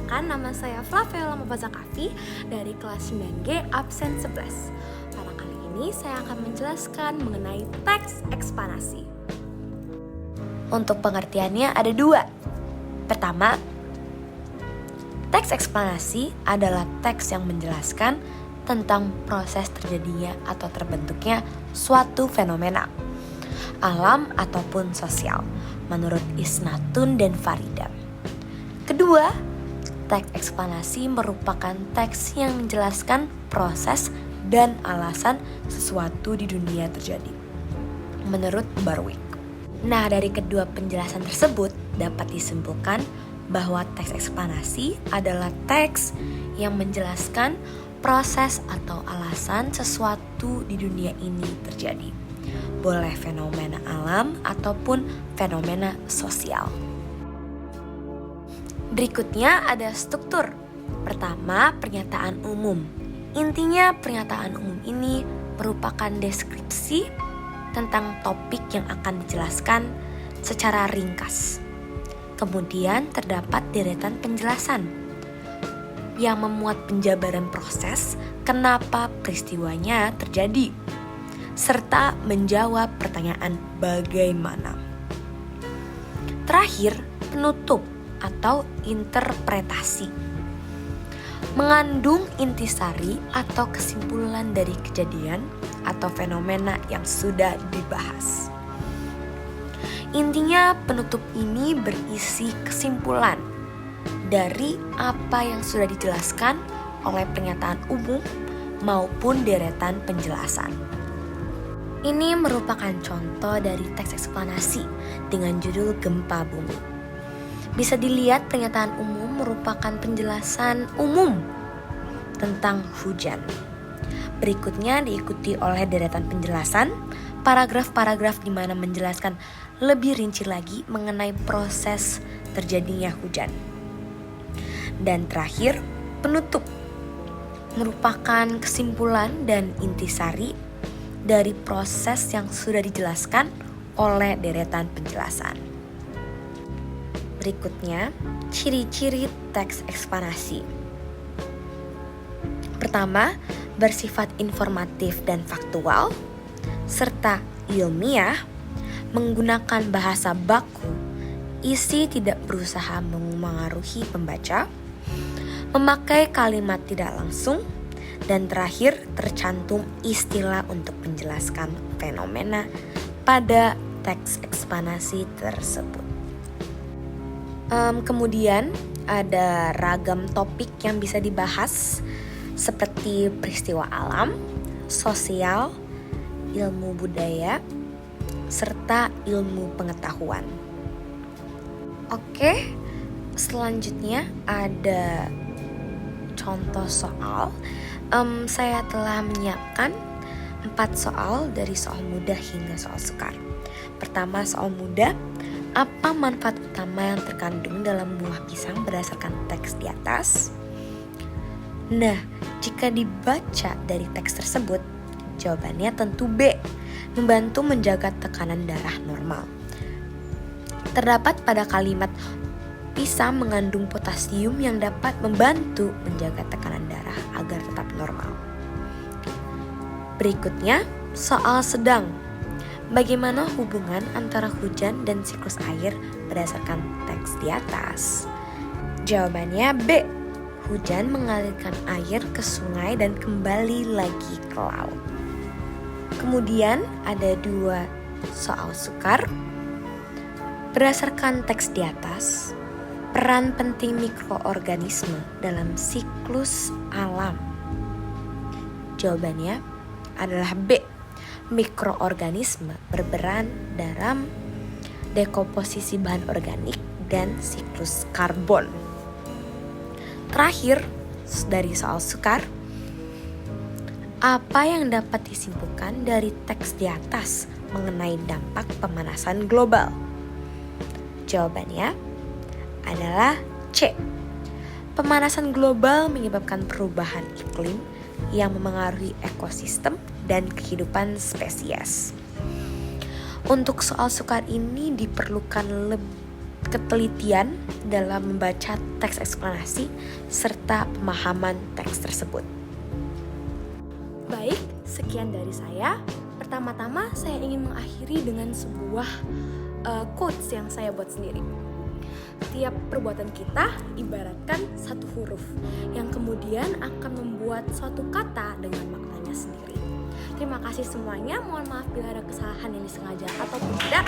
Perkenalkan, nama saya Flavella Mubazakafi dari kelas 9G absen 11. Pada kali ini saya akan menjelaskan mengenai teks ekspanasi. Untuk pengertiannya ada dua. Pertama, teks eksplanasi adalah teks yang menjelaskan tentang proses terjadinya atau terbentuknya suatu fenomena, alam ataupun sosial, menurut Isnatun dan Farida. Kedua, teks eksplanasi merupakan teks yang menjelaskan proses dan alasan sesuatu di dunia terjadi, menurut Barwick. Nah, dari kedua penjelasan tersebut dapat disimpulkan bahwa teks eksplanasi adalah teks yang menjelaskan proses atau alasan sesuatu di dunia ini terjadi, boleh fenomena alam ataupun fenomena sosial. Berikutnya ada struktur. Pertama, pernyataan umum. Intinya pernyataan umum ini merupakan deskripsi tentang topik yang akan dijelaskan secara ringkas. Kemudian terdapat deretan penjelasan yang memuat penjabaran proses kenapa peristiwanya terjadi, serta menjawab pertanyaan bagaimana. Terakhir, penutup atau interpretasi, mengandung intisari atau kesimpulan dari kejadian atau fenomena yang sudah dibahas. Intinya penutup ini berisi kesimpulan dari apa yang sudah dijelaskan oleh pernyataan umum maupun deretan penjelasan. Ini merupakan contoh dari teks eksplanasi dengan judul Gempa Bumi. Bisa dilihat pernyataan umum merupakan penjelasan umum tentang hujan. Berikutnya diikuti oleh deretan penjelasan, paragraf-paragraf di mana menjelaskan lebih rinci lagi mengenai proses terjadinya hujan. Dan terakhir, penutup merupakan kesimpulan dan intisari dari proses yang sudah dijelaskan oleh deretan penjelasan. Berikutnya, ciri-ciri teks eksplanasi. Pertama, bersifat informatif dan faktual, serta ilmiah, menggunakan bahasa baku, isi tidak berusaha memengaruhi pembaca, memakai kalimat tidak langsung, dan terakhir tercantum istilah untuk menjelaskan fenomena pada teks eksplanasi tersebut. Kemudian ada ragam topik yang bisa dibahas seperti peristiwa alam, sosial, ilmu budaya, serta ilmu pengetahuan. Oke, selanjutnya ada contoh soal. Saya telah menyiapkan 4 soal dari soal mudah hingga soal sukar. Pertama, soal mudah. Apa manfaat utama yang terkandung dalam buah pisang berdasarkan teks di atas? Nah, jika dibaca dari teks tersebut, jawabannya tentu B, membantu menjaga tekanan darah normal. Terdapat pada kalimat pisang mengandung potasium yang dapat membantu menjaga tekanan darah agar tetap normal. Berikutnya, soal sedang. Bagaimana hubungan antara hujan dan siklus air berdasarkan teks di atas? Jawabannya B. Hujan mengalirkan air ke sungai dan kembali lagi ke laut. Kemudian ada 2 soal sukar. Berdasarkan teks di atas, peran penting mikroorganisme dalam siklus alam. Jawabannya adalah B. Mikroorganisme berperan dalam dekomposisi bahan organik dan siklus karbon. Terakhir, dari soal sukar, apa yang dapat disimpulkan dari teks di atas mengenai dampak pemanasan global? Jawabannya adalah C. Pemanasan global menyebabkan perubahan iklim yang memengaruhi ekosistem dan kehidupan spesies. Untuk soal sukar ini diperlukan ketelitian dalam membaca teks eksplanasi serta pemahaman teks tersebut. Baik, sekian dari saya. Pertama-tama saya ingin mengakhiri dengan sebuah quotes yang saya buat sendiri. Tiap perbuatan kita ibaratkan satu huruf yang kemudian akan membuat suatu kata dengan maknanya sendiri. Terima kasih semuanya, mohon maaf bila ada kesalahan yang disengaja ataupun tidak.